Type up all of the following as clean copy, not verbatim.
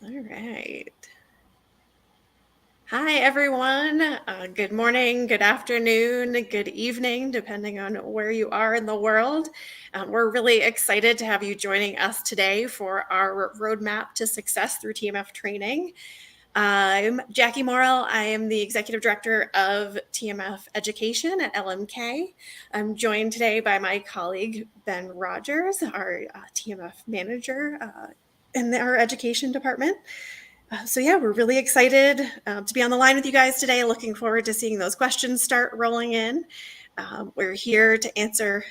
All right. Hi, everyone. Good morning, good afternoon, good evening, depending on where you are in the world. We're really excited to have you joining us today for our roadmap to success through TMF training. I'm Jackie Morrill. I am the Executive Director of TMF Education at LMK. I'm joined today by my colleague, Ben Rogers, our TMF manager in our education department. So yeah, we're really excited to be on the line with you guys today. Looking forward to seeing those questions start rolling in. We're here to answer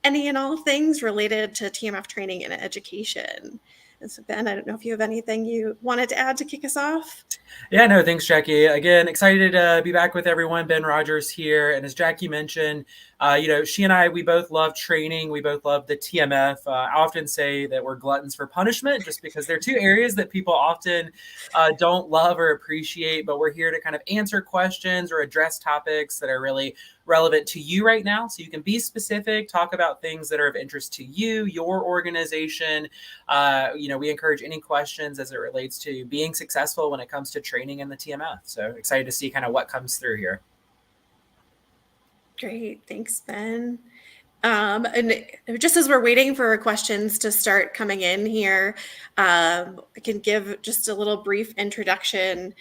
any and all things related to TMF training and education. And so Ben, I don't know if you have anything you wanted to add to kick us off? Yeah, no, thanks, Jackie. Again, excited to be back with everyone. Ben Rogers here. And as Jackie mentioned, she and I, we both love training. We both love the TMF. I often say that we're gluttons for punishment just because they're two areas that people often don't love or appreciate. But we're here to kind of answer questions or address topics that are really relevant to you right now. So you can be specific, talk about things that are of interest to you, your organization. We encourage any questions as it relates to being successful when it comes to training in the TMF. So excited to see kind of what comes through here. Great, thanks, Ben. And just as we're waiting for questions to start coming in here, I can give just a little brief introduction,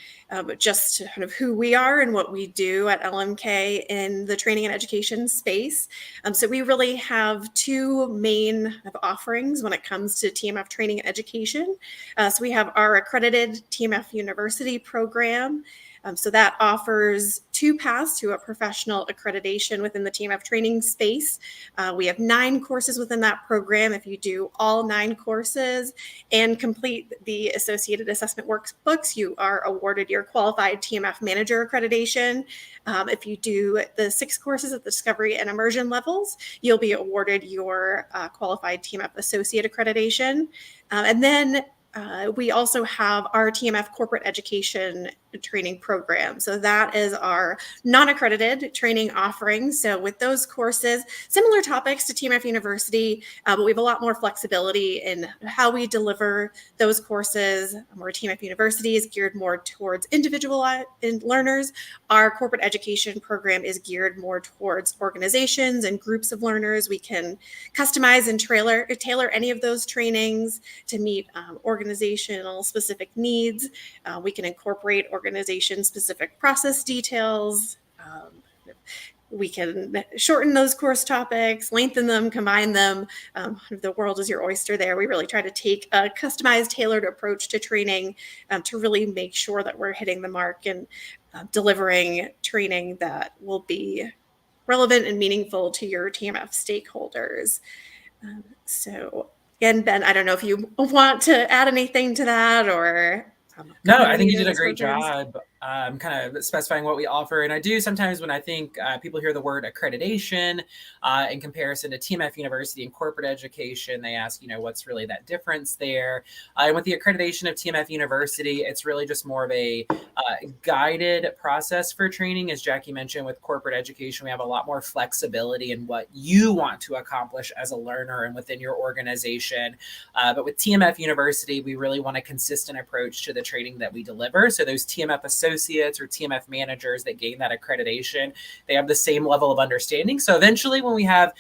just to kind of who we are and what we do at LMK in the training and education space. So we really have two main offerings when it comes to TMF training and education. So we have our accredited TMF University program. So that offers two paths to a professional accreditation within the TMF training space. We have 9 courses within that program. If you do all 9 courses and complete the associated assessment workbooks, you are awarded your qualified TMF manager accreditation. If you do the 6 courses at the discovery and immersion levels, you'll be awarded your qualified TMF associate accreditation. And then we also have our TMF corporate education training program. So that is our non-accredited training offering. So with those courses, similar topics to TMF University, but we have a lot more flexibility in how we deliver those courses. Where TMF University is geared more towards individual learners, our corporate education program is geared more towards organizations and groups of learners. We can customize and tailor any of those trainings to meet organizational specific needs. We can incorporate organization specific process details. We can shorten those course topics, lengthen them, combine them. The world is your oyster there. We really try to take a customized, tailored approach to training to really make sure that we're hitting the mark and delivering training that will be relevant and meaningful to your TMF stakeholders. So again, Ben, I don't know if you want to add anything to that or No, cover I think any you of did a those great programs. job kind of specifying what we offer. And I do sometimes when I think people hear the word accreditation in comparison to TMF University and corporate education, they ask, what's really that difference there? And with the accreditation of TMF University, it's really just more of a guided process for training. As Jackie mentioned, with corporate education, we have a lot more flexibility in what you want to accomplish as a learner and within your organization. But with TMF University, we really want a consistent approach to the training that we deliver. So those TMF associates or TMF managers that gain that accreditation, they have the same level of understanding. So eventually when we have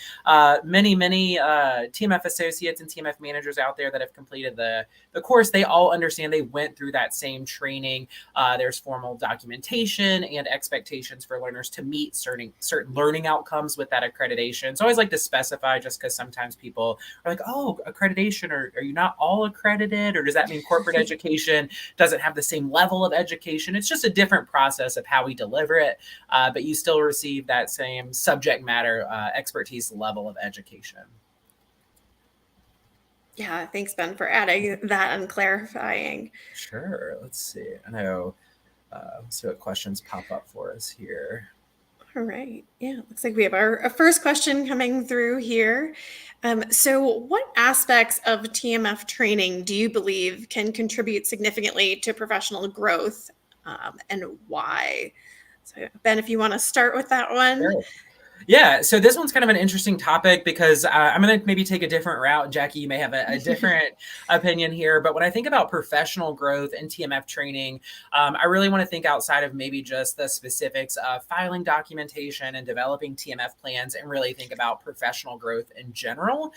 many TMF associates and TMF managers out there that have completed the course, they all understand they went through that same training. There's formal documentation and expectations for learners to meet certain learning outcomes with that accreditation. So I always like to specify, just because sometimes people are like, oh, accreditation, or are you not all accredited? Or does that mean corporate education doesn't have the same level of education? It's just a different process of how we deliver it, but you still receive that same subject matter expertise level of education. Yeah, thanks, Ben, for adding that and clarifying. Sure. Let's see. I know. Let's see what questions pop up for us here. All right. Yeah, looks like we have our first question coming through here. So what aspects of TMF training do you believe can contribute significantly to professional growth, and why? So Ben, if you want to start with that one. Sure. Yeah, so this one's kind of an interesting topic because I'm going to maybe take a different route. Jackie, you may have a different opinion here, but when I think about professional growth and TMF training, I really want to think outside of maybe just the specifics of filing documentation and developing TMF plans and really think about professional growth in general.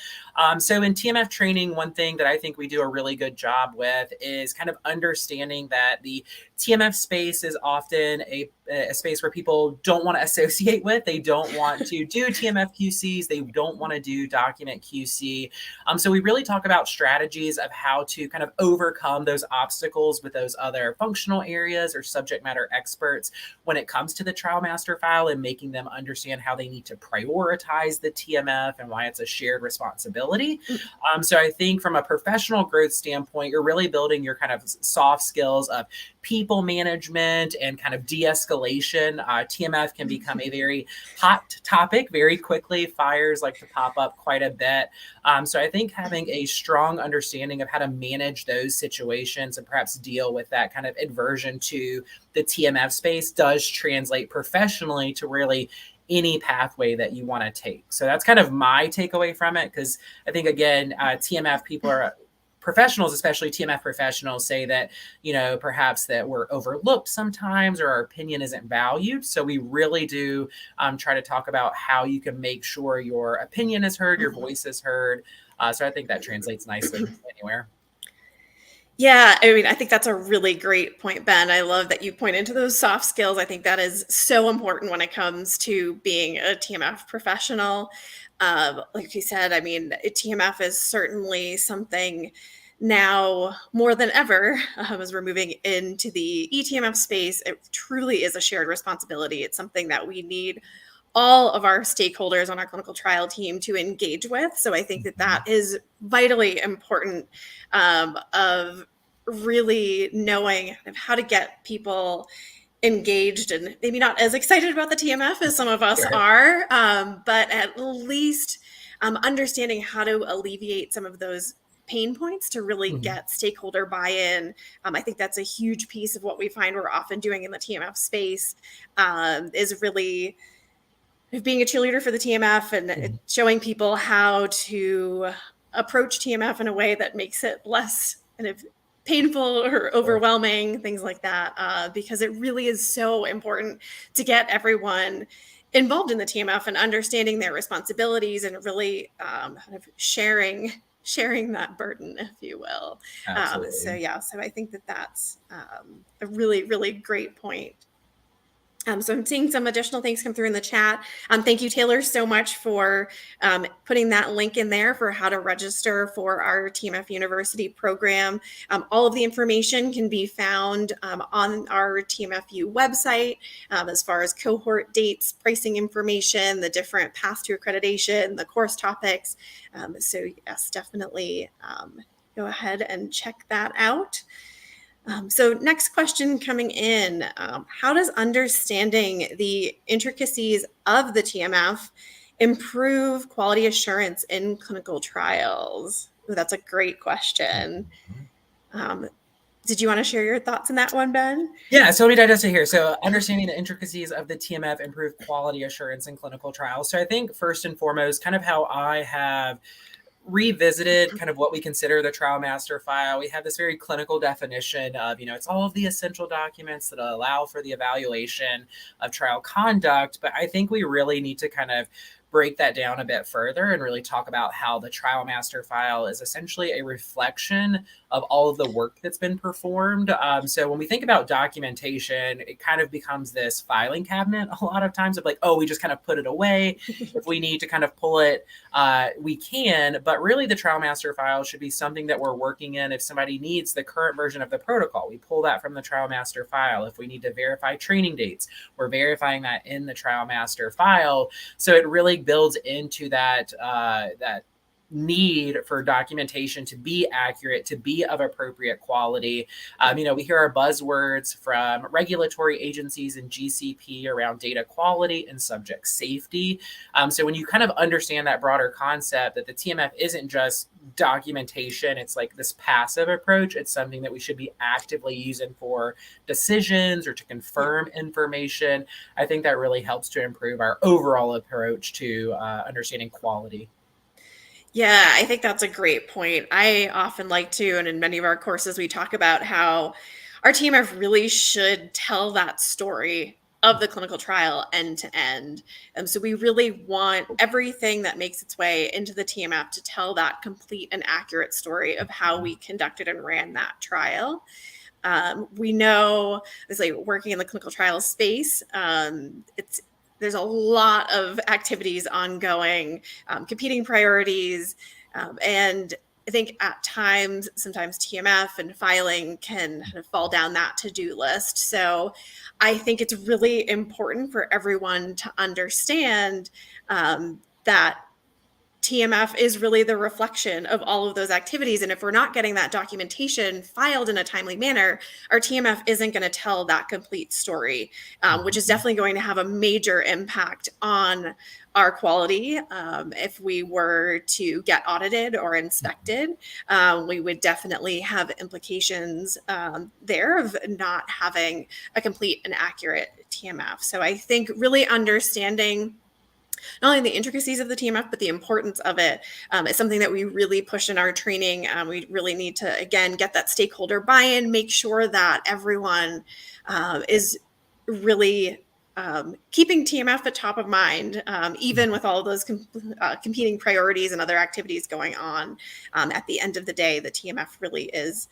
So in TMF training, one thing that I think we do a really good job with is kind of understanding that the TMF space is often a space where people don't want to associate with. They don't want to do TMF QCs. They don't want to do document QC. So we really talk about strategies of how to kind of overcome those obstacles with those other functional areas or subject matter experts when it comes to the trial master file and making them understand how they need to prioritize the TMF and why it's a shared responsibility. So I think from a professional growth standpoint, you're really building your kind of soft skills of people management and kind of de-escalation. TMF can become a very hot topic very quickly. Fires like to pop up quite a bit. So I think having a strong understanding of how to manage those situations and perhaps deal with that kind of aversion to the TMF space does translate professionally to really any pathway that you want to take. So that's kind of my takeaway from it, because I think, again, TMF people are professionals, especially TMF professionals, say that, perhaps that we're overlooked sometimes or our opinion isn't valued. So we really do try to talk about how you can make sure your opinion is heard, your voice is heard. So I think that translates nicely anywhere. Yeah, I mean, I think that's a really great point, Ben. I love that you point into those soft skills. I think that is so important when it comes to being a TMF professional. Like you said, I mean, TMF is certainly something now more than ever, as we're moving into the eTMF space. It truly is a shared responsibility. It's something that we need all of our stakeholders on our clinical trial team to engage with. So I think that that is vitally important, of really knowing how to get people engaged and maybe not as excited about the TMF as some of us Sure. are, but at least understanding how to alleviate some of those pain points to really Mhm. get stakeholder buy-in. I think that's a huge piece of what we find we're often doing in the TMF space, is really being a cheerleader for the TMF and Mhm. showing people how to approach TMF in a way that makes it less kind of painful or Sure. overwhelming, things like that, because it really is so important to get everyone involved in the TMF and understanding their responsibilities and really kind of sharing that burden, if you will. So Absolutely. yeah, so I think that that's a really, really great point. So I'm seeing some additional things come through in the chat. Thank you, Taylor, so much for putting that link in there for how to register for our TMF University program. All of the information can be found on our TMFU website, as far as cohort dates, pricing information, the different paths to accreditation, the course topics. So yes, definitely go ahead and check that out. So next question coming in, how does understanding the intricacies of the TMF improve quality assurance in clinical trials? Ooh, that's a great question. Mhm. Um, did you want to share your thoughts on that one, Ben? Yeah, so let me digest it here. So understanding the intricacies of the TMF improve quality assurance in clinical trials. So I think first and foremost, kind of how I have revisited kind of what we consider the trial master file. We have this very clinical definition of, it's all of the essential documents that allow for the evaluation of trial conduct. But I think we really need to kind of break that down a bit further and really talk about how the trial master file is essentially a reflection of all of the work that's been performed. So when we think about documentation, it kind of becomes this filing cabinet a lot of times of like, oh, we just kind of put it away. If we need to kind of pull it, we can, but really the trial master file should be something that we're working in. If somebody needs the current version of the protocol, we pull that from the trial master file. If we need to verify training dates, we're verifying that in the trial master file. So it really builds into that need for documentation to be accurate, to be of appropriate quality. We hear our buzzwords from regulatory agencies and GCP around data quality and subject safety. So when you kind of understand that broader concept that the TMF isn't just documentation, it's like this passive approach. It's something that we should be actively using for decisions or to confirm information. I think that really helps to improve our overall approach to understanding quality. Yeah, I think that's a great point. I often like to, and in many of our courses, we talk about how our TMF really should tell that story of the clinical trial end to end. So we really want everything that makes its way into the TMF to tell that complete and accurate story of how we conducted and ran that trial. We know, obviously, working in the clinical trial space, there's a lot of activities ongoing, competing priorities, and I think at times, sometimes TMF and filing can kind of fall down that to-do list. So I think it's really important for everyone to understand that TMF is really the reflection of all of those activities. And if we're not getting that documentation filed in a timely manner, our TMF isn't going to tell that complete story, which is definitely going to have a major impact on our quality. If we were to get audited or inspected, we would definitely have implications there of not having a complete and accurate TMF. So I think really understanding not only the intricacies of the TMF, but the importance of it is something that we really push in our training. We really need to, again, get that stakeholder buy-in, make sure that everyone is really keeping TMF at top of mind, even with all of those competing priorities and other activities going on. At the end of the day, the TMF really is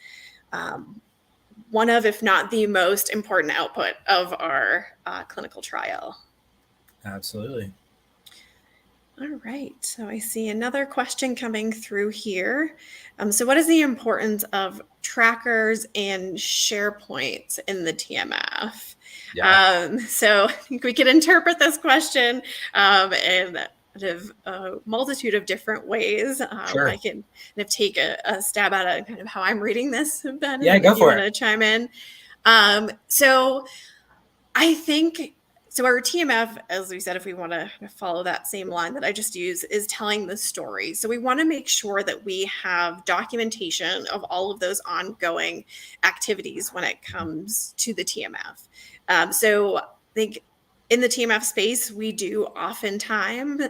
one of, if not the most important output of our clinical trial. Absolutely. All right, so I see another question coming through here. So what is the importance of trackers and SharePoints in the TMF? Yeah. So I think we could interpret this question in a multitude of different ways. Sure. I can kind of take a stab at it, kind of how I'm reading this, Ben, Yeah, and go if you for want to chime in. So I think, so our TMF, as we said, if we want to follow that same line that I just used, is telling the story. So we want to make sure that we have documentation of all of those ongoing activities when it comes to the TMF. So I think in the TMF space, we do oftentimes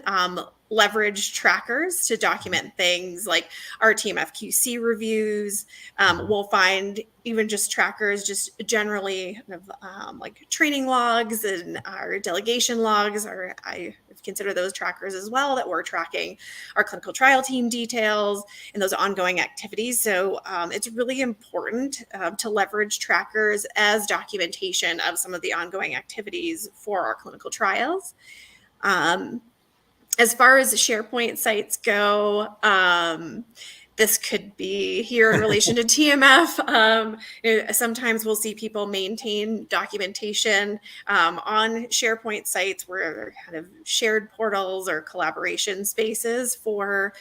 leverage trackers to document things like our TMF QC reviews. We'll find even just trackers, just generally like training logs and our delegation logs, or I consider those trackers as well, that we're tracking our clinical trial team details and those ongoing activities. So it's really important to leverage trackers as documentation of some of the ongoing activities for our clinical trials. As far as SharePoint sites go, this could be here in relation to TMF. Sometimes we'll see people maintain documentation on SharePoint sites where they're kind of shared portals or collaboration spaces for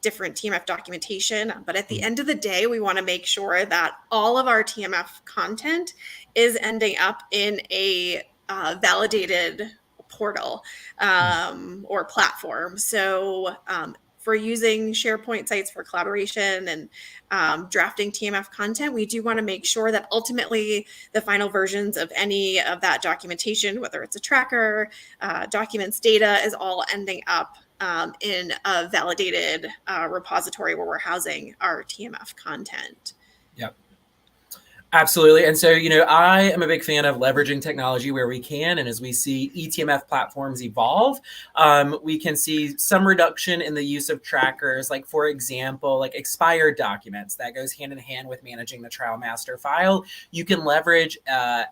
different TMF documentation. But at the end of the day, we want to make sure that all of our TMF content is ending up in a validated portal or platform. So for using SharePoint sites for collaboration and drafting TMF content, we do want to make sure that ultimately the final versions of any of that documentation, whether it's a tracker, documents, data, is all ending up in a validated repository where we're housing our TMF content. Yep. Absolutely. And so, I am a big fan of leveraging technology where we can. And as we see eTMF platforms evolve, we can see some reduction in the use of trackers, like, for example, like expired documents. That goes hand in hand with managing the trial master file. You can leverage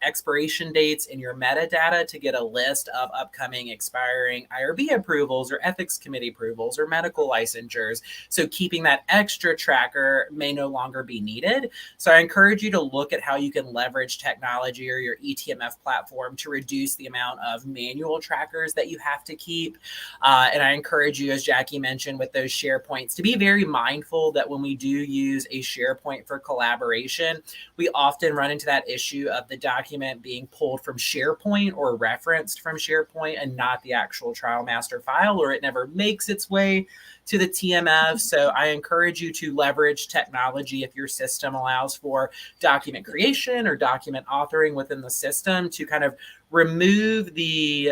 expiration dates in your metadata to get a list of upcoming expiring IRB approvals or ethics committee approvals or medical licensures. So keeping that extra tracker may no longer be needed. So I encourage you to look at how you can leverage technology or your eTMF platform to reduce the amount of manual trackers that you have to keep. And I encourage you, as Jackie mentioned, with those SharePoints, to be very mindful that when we do use a SharePoint for collaboration, we often run into that issue of the document being pulled from SharePoint or referenced from SharePoint and not the actual trial master file, or it never makes its way to the TMF. So I encourage you to leverage technology if your system allows for document creation or document authoring within the system to kind of remove the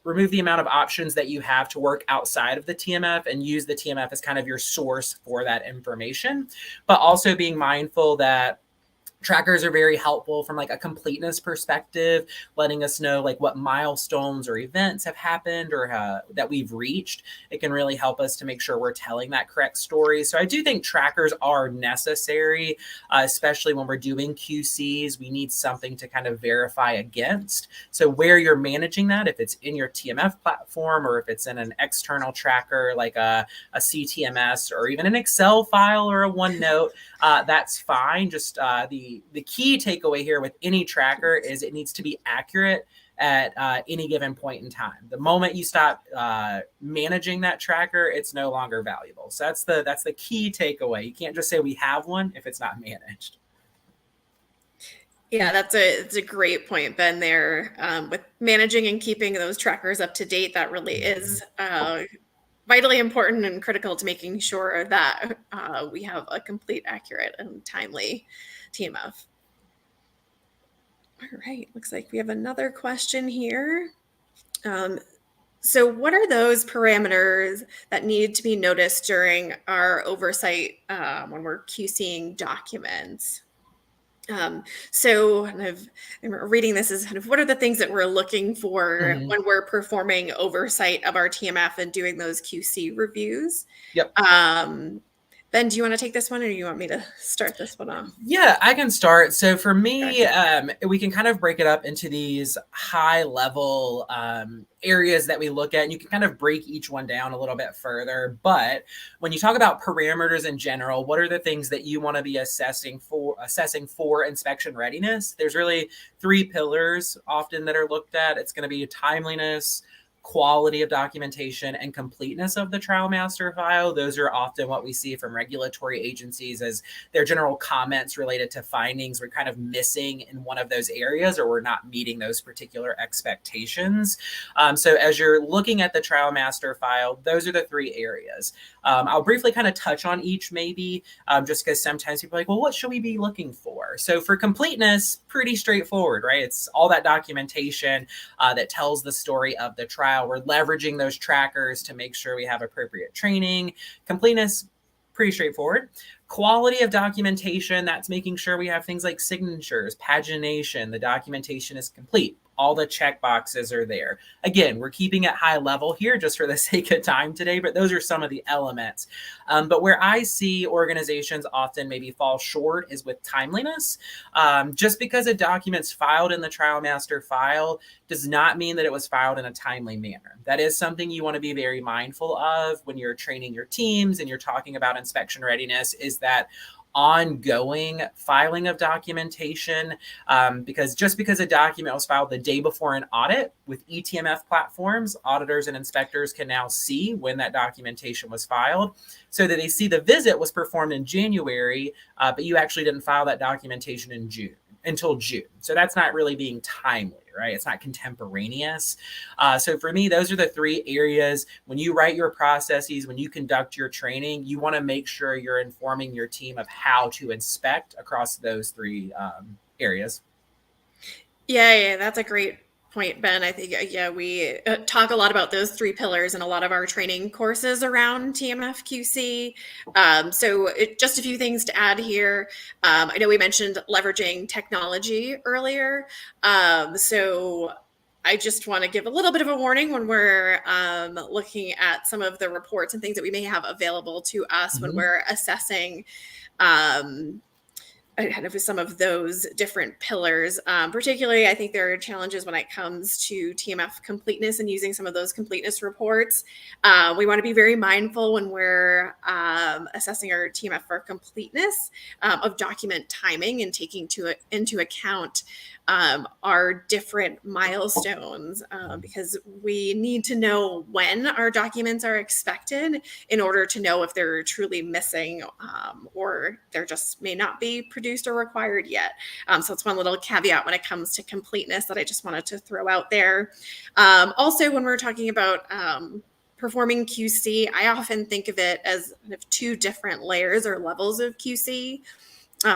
amount of options that you have to work outside of the TMF and use the TMF as kind of your source for that information, but also being mindful that trackers are very helpful from like a completeness perspective, letting us know like what milestones or events have happened or that we've reached. It can really help us to make sure we're telling that correct story. So I do think trackers are necessary, especially when we're doing QCs. We need something to kind of verify against. So where you're managing that, if it's in your TMF platform or if it's in an external tracker like a CTMS or even an Excel file or a OneNote, that's fine. Just the key takeaway here with any tracker is it needs to be accurate at any given point in time. The moment you stop managing that tracker, it's no longer valuable. So that's the key takeaway. You can't just say we have one if it's not managed. Yeah, it's a great point, Ben, there. With managing and keeping those trackers up to date, that really is vitally important and critical to making sure that we have a complete, accurate, and timely TMF. All right, looks like we have another question here. So what are those parameters that need to be noticed during our oversight when we're QCing documents? So kind of I'm reading this as kind of what are the things that we're looking for when we're performing oversight of our TMF and doing those QC reviews? Yep. Ben, do you want to take this one or do you want me to start this one off? Yeah, I can start. So for me, we can kind of break it up into these high level areas that we look at, and you can kind of break each one down a little bit further. But when you talk about parameters in general, what are the things that you want to be assessing for inspection readiness? There's really three pillars often that are looked at. It's going to be timeliness, quality of documentation, and completeness of the trial master file. Those are often what we see from regulatory agencies as their general comments related to findings. We're kind of missing in one of those areas or we're not meeting those particular expectations. So as you're looking at the trial master file, those are the three areas. I'll briefly kind of touch on each maybe, just because sometimes people are like, well, what should we be looking for? So for completeness, pretty straightforward, right? It's all that documentation that tells the story of the trial. We're leveraging those trackers to make sure we have appropriate training. Completeness, pretty straightforward. Quality of documentation, that's making sure we have things like signatures, pagination, the documentation is complete. All the check boxes are there. Again, we're keeping it high level here just for the sake of time today, but those are some of the elements. But where I see organizations often maybe fall short is with timeliness. Just because a document's filed in the trial master file does not mean that it was filed in a timely manner. That is something you want to be very mindful of when you're training your teams and you're talking about inspection readiness, is that ongoing filing of documentation, because just because a document was filed the day before an audit with eTMF platforms, auditors and inspectors can now see when that documentation was filed so that they see the visit was performed in January, but you actually didn't file that documentation until June. So that's not really being timely, right? It's not contemporaneous. So for me, those are the three areas. When you write your processes, when you conduct your training, you want to make sure you're informing your team of how to inspect across those three areas. Yeah, that's a great point, Ben. I think, we talk a lot about those three pillars in a lot of our training courses around TMF QC. So just a few things to add here. I know we mentioned leveraging technology earlier. So I just want to give a little bit of a warning when we're looking at some of the reports and things that we may have available to us when we're assessing kind of some of those different pillars. Particularly, I think there are challenges when it comes to TMF completeness and using some of those completeness reports. We want to be very mindful when we're assessing our TMF for completeness of document timing and taking into account our different milestones, because we need to know when our documents are expected in order to know if they're truly missing, or they're just may not be produced or required yet. So it's one little caveat when it comes to completeness that I just wanted to throw out there. Also, when we're talking about performing QC, I often think of it as kind of two different layers or levels of QC.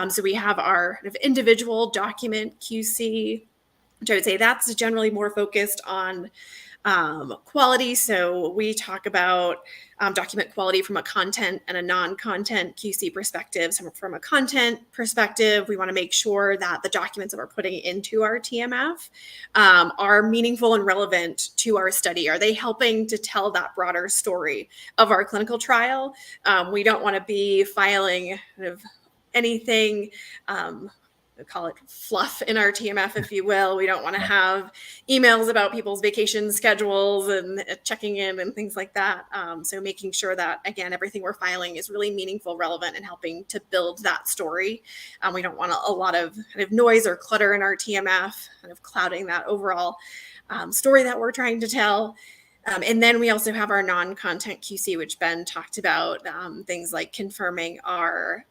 So we have our kind of individual document QC, which I would say that's generally more focused on quality. So we talk about document quality from a content and a non-content QC perspective. So from a content perspective, we want to make sure that the documents that we're putting into our TMF are meaningful and relevant to our study. Are they helping to tell that broader story of our clinical trial? We don't want to be filing kind of anything, we call it fluff in our TMF, if you will. We don't want to have emails about people's vacation schedules and checking in and things like that. So making sure that, again, everything we're filing is really meaningful, relevant, and helping to build that story. We don't want a lot of kind of noise or clutter in our TMF, kind of clouding that overall story that we're trying to tell. And then we also have our non-content QC, which Ben talked about, things like confirming our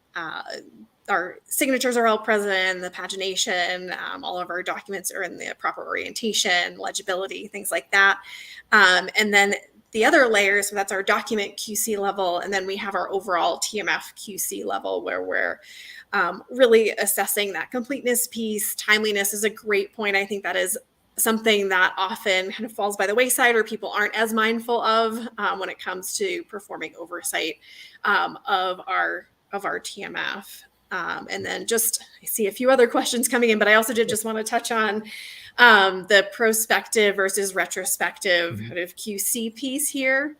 signatures are all present, the pagination, all of our documents are in the proper orientation, legibility, things like that. And then the other layer, so that's our document QC level. And then we have our overall TMF QC level where we're really assessing that completeness piece. Timeliness is a great point. I think that is something that often kind of falls by the wayside or people aren't as mindful of when it comes to performing oversight of our TMF. And then I see a few other questions coming in, but I also did just want to touch on the prospective versus retrospective kind of QC piece here.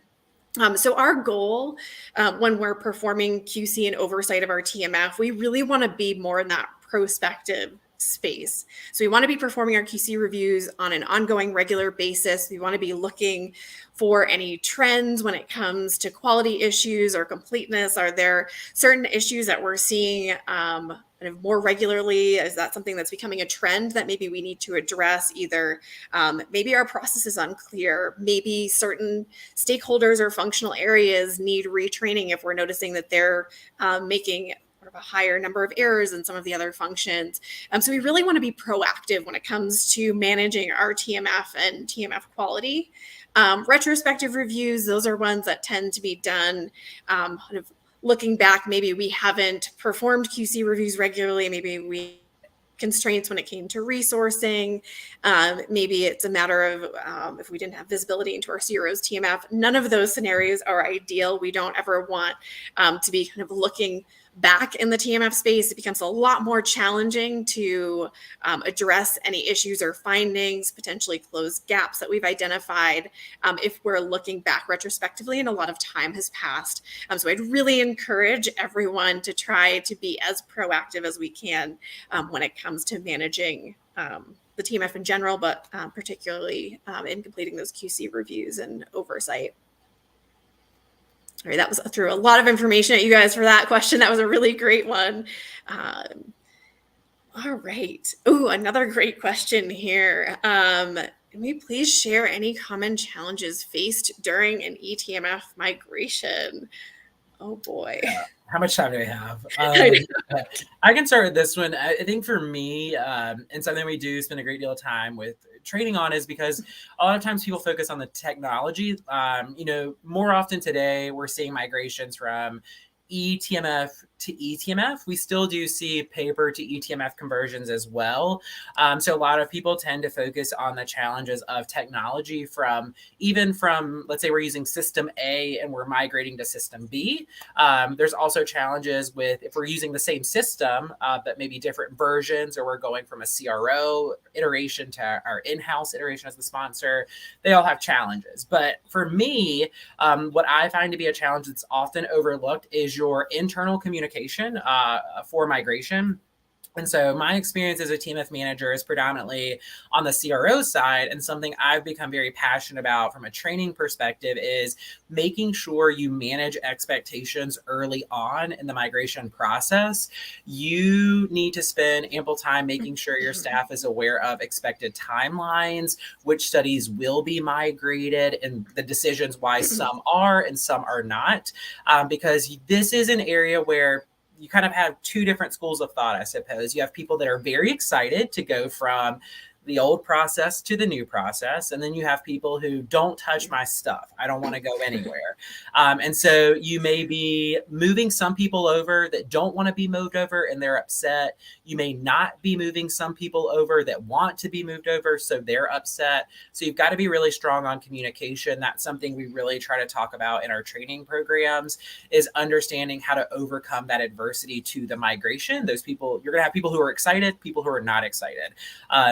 So our goal when we're performing QC and oversight of our TMF, we really want to be more in that prospective space. So we want to be performing our QC reviews on an ongoing, regular basis. We want to be looking for any trends when it comes to quality issues or completeness. Are there certain issues that we're seeing kind of more regularly? Is that something that's becoming a trend that maybe we need to address? Either maybe our process is unclear, maybe certain stakeholders or functional areas need retraining if we're noticing that they're making a higher number of errors in some of the other functions. So we really want to be proactive when it comes to managing our TMF and TMF quality. Retrospective reviews, those are ones that tend to be done kind of looking back. Maybe we haven't performed QC reviews regularly. Maybe we constraints when it came to resourcing. Maybe it's a matter of if we didn't have visibility into our CRO's TMF. None of those scenarios are ideal. We don't ever want to be kind of looking back in the TMF space. It becomes a lot more challenging to address any issues or findings, potentially close gaps that we've identified if we're looking back retrospectively and a lot of time has passed. So I'd really encourage everyone to try to be as proactive as we can when it comes to managing the TMF in general, but particularly in completing those QC reviews and oversight. All right, that was through a lot of information at you guys for that question. That was a really great one. All right. Oh, another great question here. Can we please share any common challenges faced during an eTMF migration? Oh boy. How much time do we have? I I can start with this one. I think for me, and something we do spend a great deal of time with training on is because a lot of times people focus on the technology. More often today, we're seeing migrations from eTMF to eTMF. We still do see paper to eTMF conversions as well. So a lot of people tend to focus on the challenges of technology even from, let's say we're using system A and we're migrating to system B. There's also challenges with if we're using the same system, but maybe different versions, or we're going from a CRO iteration to our in-house iteration as the sponsor. They all have challenges. But for me, what I find to be a challenge that's often overlooked is your internal communication for migration. And so my experience as a TMF manager is predominantly on the CRO side. And something I've become very passionate about from a training perspective is making sure you manage expectations early on in the migration process. You need to spend ample time making sure your staff is aware of expected timelines, which studies will be migrated, and the decisions why some are and some are not. Because this is an area where you kind of have two different schools of thought, I suppose. You have people that are very excited to go from the old process to the new process. And then you have people who don't touch my stuff. I don't want to go anywhere. And so you may be moving some people over that don't want to be moved over and they're upset. You may not be moving some people over that want to be moved over, so they're upset. So you've got to be really strong on communication. That's something we really try to talk about in our training programs, is understanding how to overcome that adversity to the migration. Those people, you're going to have people who are excited, people who are not excited.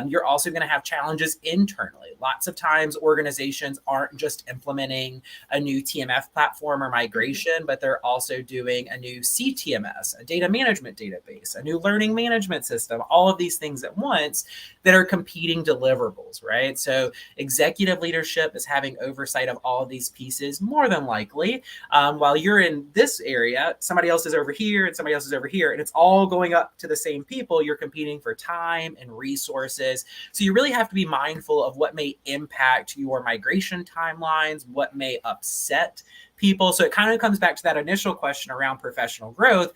You're also going to have challenges internally. Lots of times organizations aren't just implementing a new TMF platform or migration, but they're also doing a new CTMS, a data management database, a new learning management system, all of these things at once that are competing deliverables, right? So executive leadership is having oversight of all of these pieces more than likely. While you're in this area, somebody else is over here and somebody else is over here, and it's all going up to the same people. You're competing for time and resources. So you really have to be mindful of what may impact your migration timelines, what may upset people. So it kind of comes back to that initial question around professional growth,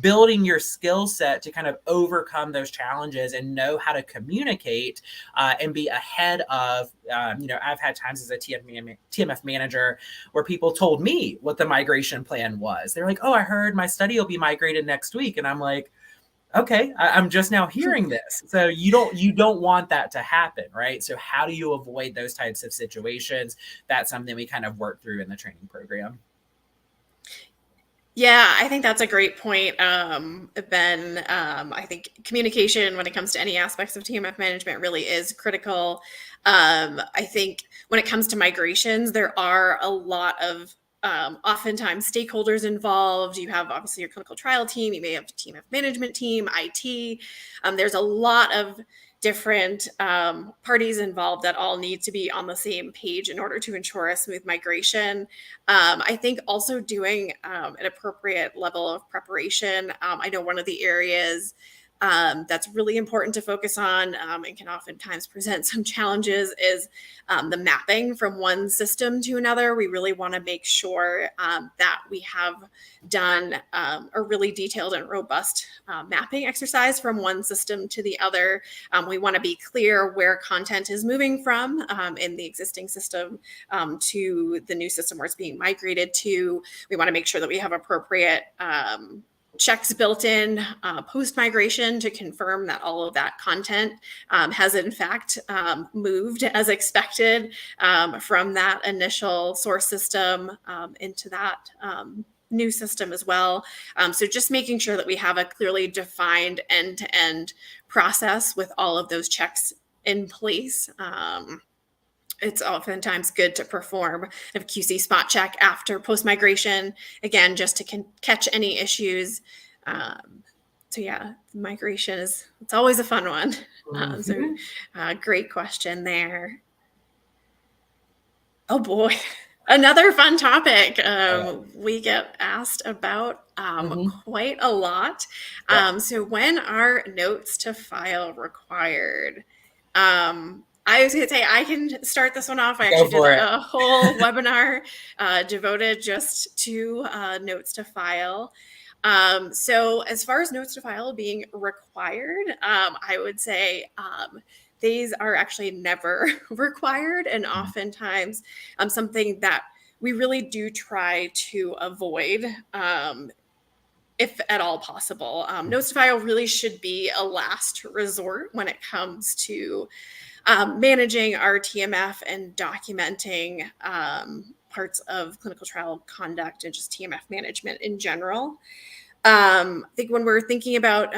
building your skill set to kind of overcome those challenges and know how to communicate and be ahead of, I've had times as a TMF manager where people told me what the migration plan was. They're like, oh, I heard my study will be migrated next week. And I'm like, okay, I'm just now hearing this. So you don't want that to happen, right? So how do you avoid those types of situations? That's something we kind of work through in the training program. Yeah, I think that's a great point, Ben. I think communication when it comes to any aspects of TMF management really is critical. I think when it comes to migrations, there are a lot of oftentimes stakeholders involved. You have obviously your clinical trial team, you may have a TMF management team, IT. There's a lot of different parties involved that all need to be on the same page in order to ensure a smooth migration. I think also doing an appropriate level of preparation. I know one of the areas that's really important to focus on and can oftentimes present some challenges is the mapping from one system to another. We really want to make sure that we have done a really detailed and robust mapping exercise from one system to the other. We want to be clear where content is moving from in the existing system to the new system where it's being migrated to. We want to make sure that we have appropriate checks built in post-migration to confirm that all of that content has in fact moved as expected from that initial source system into that new system as well. So just making sure that we have a clearly defined end-to-end process with all of those checks in place. It's oftentimes good to perform a QC spot check after post-migration, again, just to catch any issues. So yeah, migration it's always a fun one. Great question there. Oh boy, another fun topic we get asked about quite a lot. So when are notes to file required? I was going to say, I can start this one off. I actually did a whole webinar devoted just to notes to file. So as far as notes to file being required, I would say these are actually never required, and oftentimes something that we really do try to avoid if at all possible. Notes to file really should be a last resort when it comes to managing our TMF and documenting parts of clinical trial conduct and just TMF management in general. I think when we're thinking about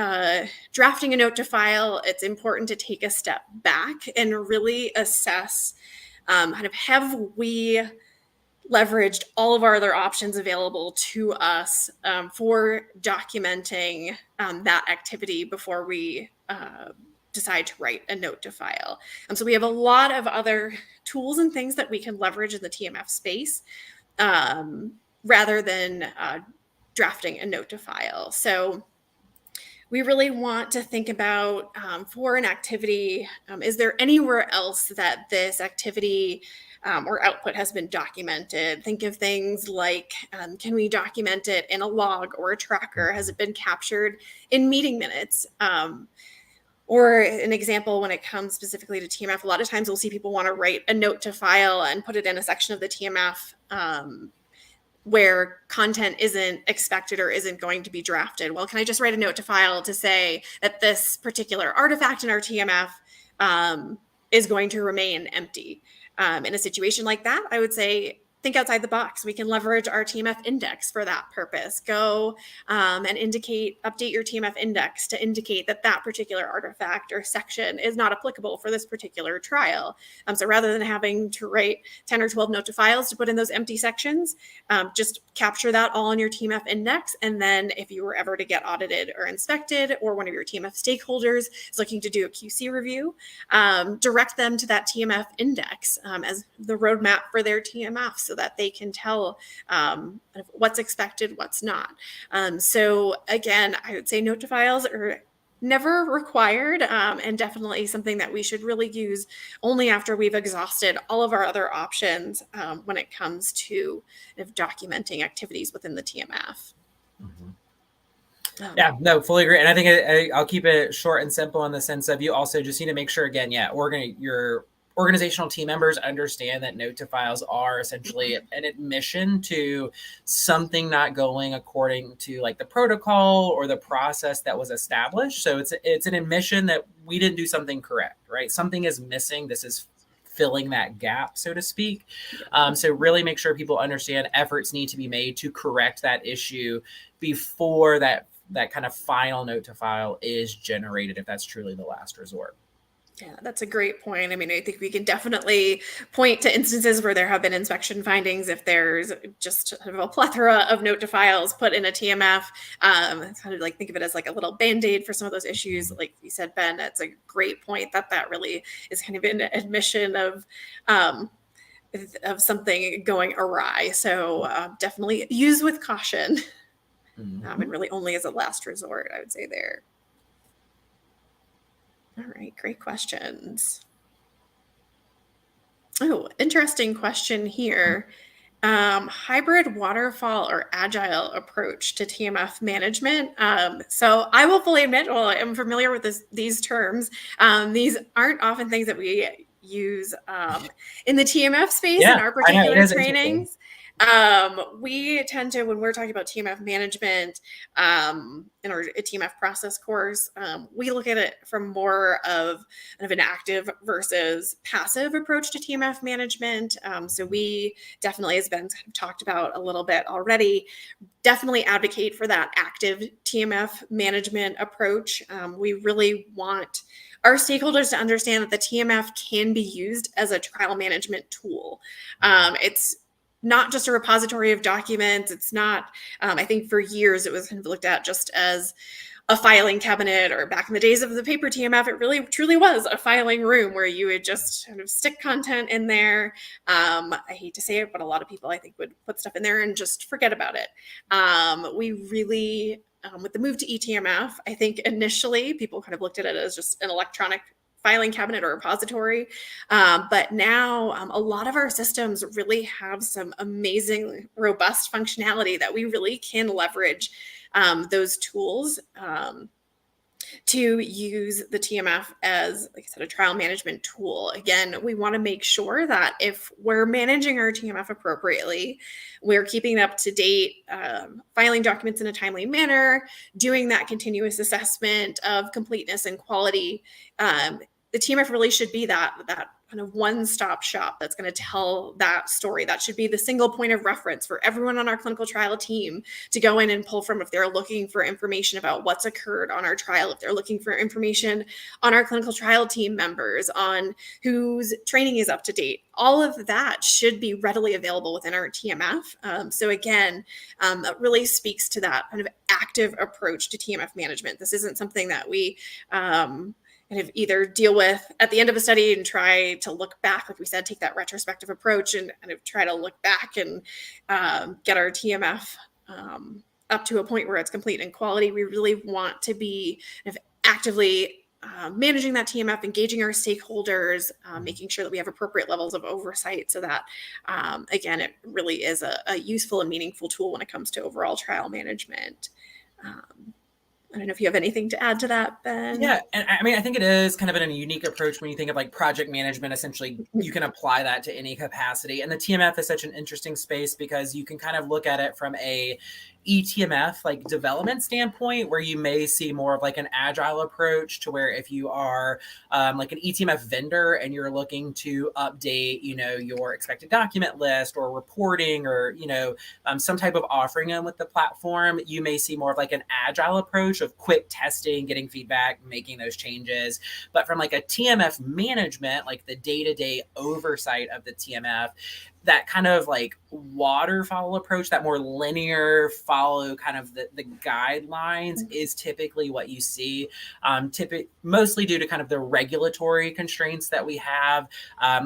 drafting a note to file, it's important to take a step back and really assess kind of have we leveraged all of our other options available to us for documenting that activity before we decide to write a note to file. So we have a lot of other tools and things that we can leverage in the TMF space rather than drafting a note to file. So we really want to think about for an activity, is there anywhere else that this activity or output has been documented? Think of things like, can we document it in a log or a tracker? Has it been captured in meeting minutes? Or an example when it comes specifically to TMF, a lot of times we'll see people want to write a note to file and put it in a section of the TMF where content isn't expected or isn't going to be drafted. Well, can I just write a note to file to say that this particular artifact in our TMF is going to remain empty? In a situation like that, I would say, think outside the box. We can leverage our TMF index for that purpose. Go and update your TMF index to indicate that that particular artifact or section is not applicable for this particular trial. So rather than having to write 10 or 12 note to files to put in those empty sections, just capture that all in your TMF index. And then if you were ever to get audited or inspected, or one of your TMF stakeholders is looking to do a QC review, direct them to that TMF index as the roadmap for their TMF so that they can tell what's expected, what's not. So again, I would say note to files are never required and definitely something that we should really use only after we've exhausted all of our other options when it comes to documenting activities within the TMF. Mm-hmm. Yeah, no, fully agree. And I think I'll keep it short and simple in the sense of you also just need to make sure, again, your organizational team members understand that note to files are essentially an admission to something not going according to like the protocol or the process that was established. So it's an admission that we didn't do something correct, right? Something is missing. This is filling that gap, so to speak. So really make sure people understand efforts need to be made to correct that issue before that kind of final note to file is generated, if that's truly the last resort. Yeah, that's a great point. I mean, I think we can definitely point to instances where there have been inspection findings if there's just a plethora of note to files put in a TMF. It's kind of like think of it as like a little Band-Aid for some of those issues. Like you said, Ben, that's a great point that really is kind of an admission of something going awry. So definitely use with caution. Mm-hmm. And really only as a last resort, I would say there. All right, great questions. Oh, interesting question here. Hybrid waterfall or agile approach to TMF management. So I will fully admit, well, I'm familiar with these terms. These aren't often things that we use in the TMF space in our particular trainings. We tend to, when we're talking about TMF management in our TMF process course, we look at it from more of an active versus passive approach to TMF management. So we definitely, as Ben's kind of talked about a little bit already, definitely advocate for that active TMF management approach. We really want our stakeholders to understand that the TMF can be used as a trial management tool. It's not just a repository of documents. It's not, I think for years it was kind of looked at just as a filing cabinet, or back in the days of the paper TMF, it really truly was a filing room where you would just kind of stick content in there. I hate to say it, but a lot of people I think would put stuff in there and just forget about it. We really, with the move to eTMF, I think initially people kind of looked at it as just an electronic filing cabinet or repository. But now a lot of our systems really have some amazing, robust functionality that we really can leverage those tools to use the TMF as, like I said, a trial management tool. Again, we want to make sure that if we're managing our TMF appropriately, we're keeping up to date, filing documents in a timely manner, doing that continuous assessment of completeness and quality, the TMF really should be that kind of one-stop shop that's going to tell that story. That should be the single point of reference for everyone on our clinical trial team to go in and pull from if they're looking for information about what's occurred on our trial, if they're looking for information on our clinical trial team members, on whose training is up to date. All of that should be readily available within our TMF. So again, that really speaks to that kind of active approach to TMF management. This isn't something that we kind of either deal with at the end of a study and try to look back, like we said, take that retrospective approach and kind of try to look back and get our TMF up to a point where it's complete in quality. We really want to be kind of actively managing that TMF, engaging our stakeholders, making sure that we have appropriate levels of oversight so that, again, it really is a useful and meaningful tool when it comes to overall trial management. I don't know if you have anything to add to that, Ben. Yeah, and I mean, I think it is kind of a unique approach when you think of like project management. Essentially, you can apply that to any capacity. And the TMF is such an interesting space because you can kind of look at it from a eTMF like development standpoint, where you may see more of like an agile approach to where if you are like an eTMF vendor and you're looking to update, your expected document list or reporting or, some type of offering in with the platform, you may see more of like an agile approach of quick testing, getting feedback, making those changes. But from like a TMF management, like the day-to-day oversight of the TMF, that kind of like waterfall approach, that more linear follow kind of the guidelines is typically what you see, mostly due to kind of the regulatory constraints that we have.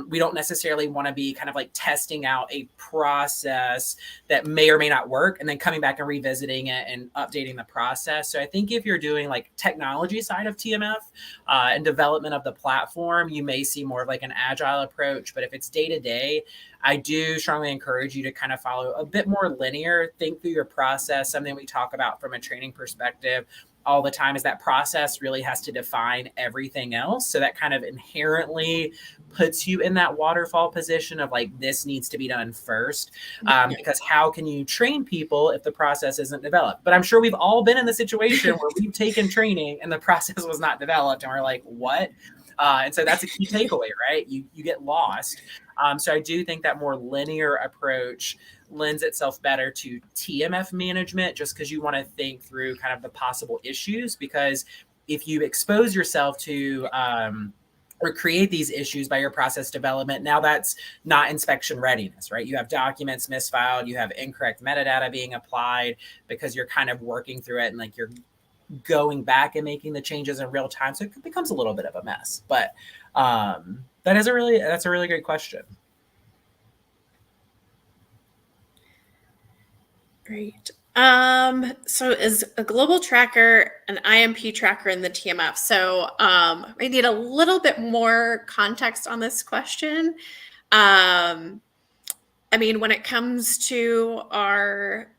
We don't necessarily want to be kind of like testing out a process that may or may not work and then coming back and revisiting it and updating the process. So I think if you're doing like technology side of TMF and development of the platform, you may see more of like an agile approach. But if it's day to day, I do strongly encourage you to kind of follow a bit more linear, think through your process. Something we talk about from a training perspective all the time is that process really has to define everything else. So that kind of inherently puts you in that waterfall position of like, this needs to be done first. Because how can you train people if the process isn't developed? But I'm sure we've all been in the situation where we've taken training and the process was not developed and we're like, what? And so that's a key takeaway, right? You get lost. So I do think that more linear approach lends itself better to TMF management, just because you want to think through kind of the possible issues. Because if you expose yourself to or create these issues by your process development, now that's not inspection readiness, right? You have documents misfiled, you have incorrect metadata being applied because you're kind of working through it and like you're going back and making the changes in real time. So it becomes a little bit of a mess. But that's a really great question. Great. So is a global tracker an IMP tracker in the TMF? So I need a little bit more context on this question. I mean, when it comes to our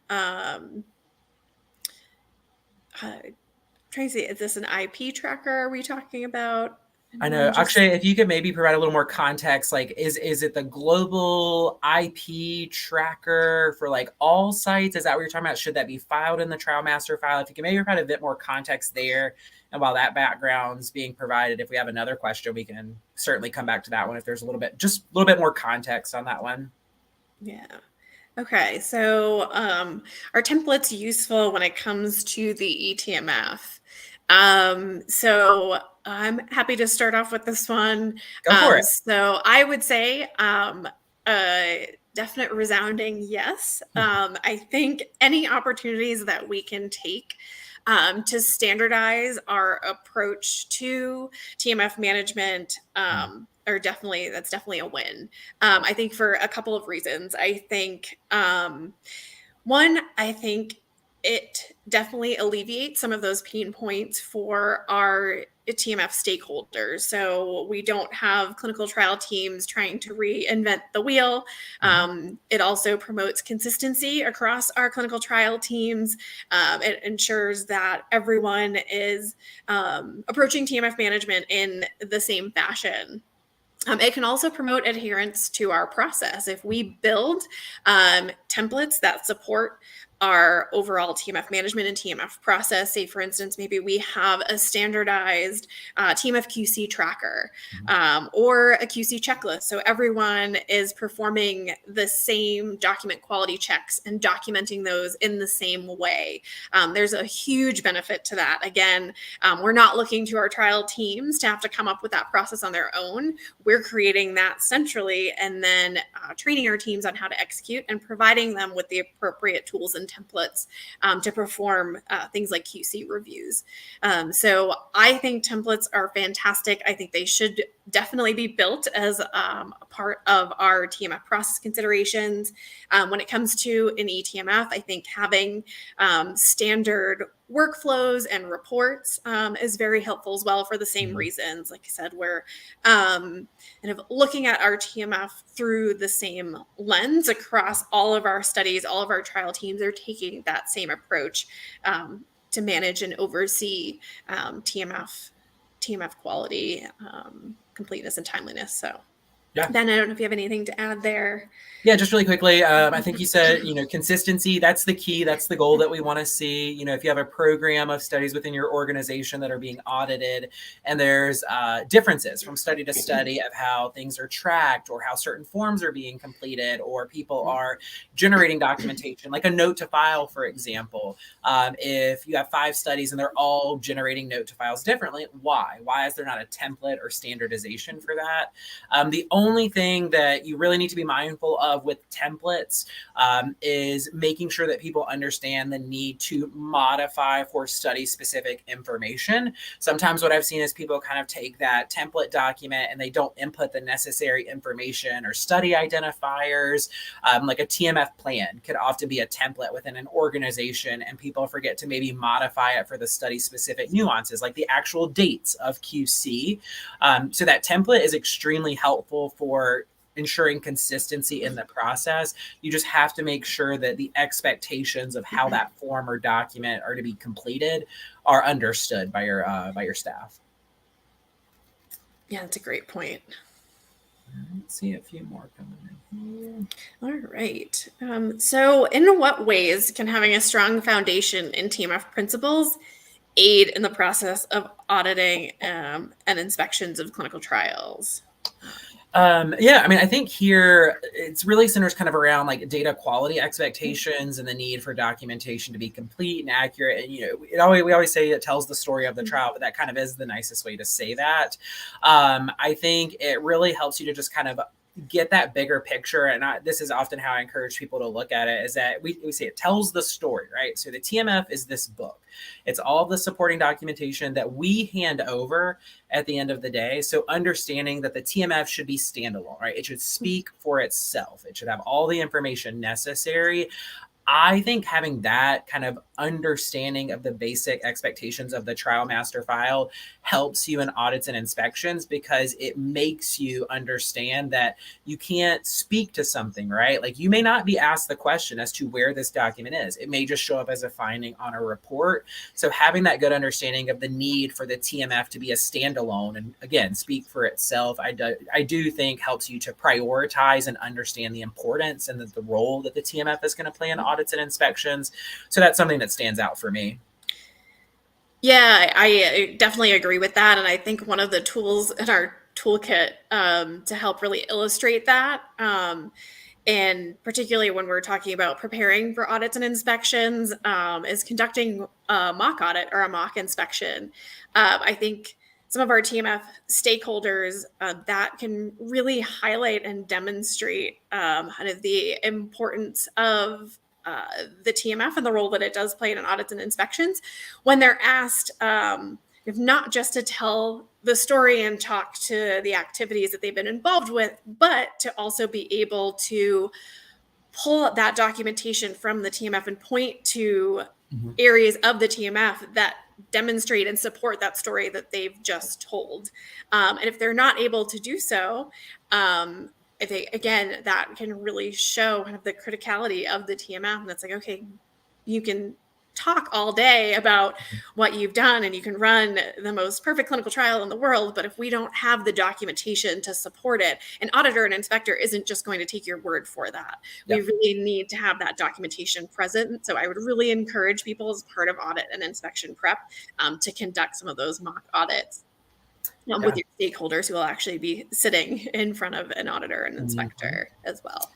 trying to see, is this an IP tracker are we talking about? I know. Actually, if you could maybe provide a little more context, like is it the global IP tracker for like all sites? Is that what you're talking about? Should that be filed in the trial master file? If you can maybe provide a bit more context there. And while that background's being provided, if we have another question, we can certainly come back to that one if there's just a little bit more context on that one. Yeah. Okay. So our template's useful when it comes to the eTMF. So I'm happy to start off with this one. Go for it. So I would say definite resounding yes. I think any opportunities that we can take to standardize our approach to TMF management that's definitely a win. I think for a couple of reasons. I think one, I think it definitely alleviates some of those pain points for our TMF stakeholders. So we don't have clinical trial teams trying to reinvent the wheel. It also promotes consistency across our clinical trial teams. It ensures that everyone is approaching TMF management in the same fashion. It can also promote adherence to our process. If we build templates that support our overall TMF management and TMF process. Say, for instance, maybe we have a standardized TMF QC tracker or a QC checklist. So everyone is performing the same document quality checks and documenting those in the same way. There's a huge benefit to that. Again, we're not looking to our trial teams to have to come up with that process on their own. We're creating that centrally and then training our teams on how to execute and providing them with the appropriate tools and templates to perform things like QC reviews. So I think templates are fantastic. I think they should definitely be built as a part of our TMF process considerations. When it comes to an eTMF, I think having standard workflows and reports is very helpful as well for the same reasons. Like I said, we're kind of looking at our TMF through the same lens across all of our studies. All of our trial teams are taking that same approach to manage and oversee TMF quality, completeness, and timeliness. So, Yeah. Ben, I don't know if you have anything to add there. Yeah, just really quickly, I think you said, consistency, that's the key. That's the goal that we want to see. If you have a program of studies within your organization that are being audited and there's differences from study to study of how things are tracked or how certain forms are being completed or people are generating documentation, like a note to file, for example. If you have 5 studies and they're all generating note to files differently, why? Why is there not a template or standardization for that? The only thing that you really need to be mindful of with templates is making sure that people understand the need to modify for study specific information. Sometimes what I've seen is people kind of take that template document and they don't input the necessary information or study identifiers. Like a TMF plan could often be a template within an organization, and people forget to maybe modify it for the study specific nuances, like the actual dates of QC. So that template is extremely helpful for ensuring consistency in the process. You just have to make sure that the expectations of how that form or document are to be completed are understood by your staff. Yeah, that's a great point. Let's see a few more coming in here. All right. So in what ways can having a strong foundation in TMF principles aid in the process of auditing and inspections of clinical trials? Yeah, I mean, I think here it's really centers kind of around like data quality expectations and the need for documentation to be complete and accurate. And, we always say it tells the story of the trial, but that kind of is the nicest way to say that. I think it really helps you to just kind of get that bigger picture. And this is often how I encourage people to look at it, is that we say it tells the story, right? So the TMF is this book. It's all the supporting documentation that we hand over at the end of the day. So understanding that the TMF should be standalone, right? It should speak for itself. It should have all the information necessary. I think having that kind of understanding of the basic expectations of the trial master file helps you in audits and inspections, because it makes you understand that you can't speak to something, right? Like, you may not be asked the question as to where this document is. It may just show up as a finding on a report. So having that good understanding of the need for the TMF to be a standalone and, again, speak for itself, I do think helps you to prioritize and understand the importance and the role that the TMF is going to play in audits and inspections. So that's something that stands out for me. Yeah, I definitely agree with that. And I think one of the tools in our toolkit to help really illustrate that, and particularly when we're talking about preparing for audits and inspections, is conducting a mock audit or a mock inspection. I think some of our TMF stakeholders that can really highlight and demonstrate kind of the importance of the TMF and the role that it does play in audits and inspections when they're asked if not just to tell the story and talk to the activities that they've been involved with, but to also be able to pull that documentation from the TMF and point to areas of the TMF that demonstrate and support that story that they've just told. And if they're not able to do so, that can really show kind of the criticality of the TMF. And it's like, okay, you can talk all day about what you've done, and you can run the most perfect clinical trial in the world, but if we don't have the documentation to support it, an auditor and inspector isn't just going to take your word for that. We Yep. really need to have that documentation present. So I would really encourage people, as part of audit and inspection prep, to conduct some of those mock audits with Yeah. your stakeholders, who will actually be sitting in front of an auditor and inspector as well.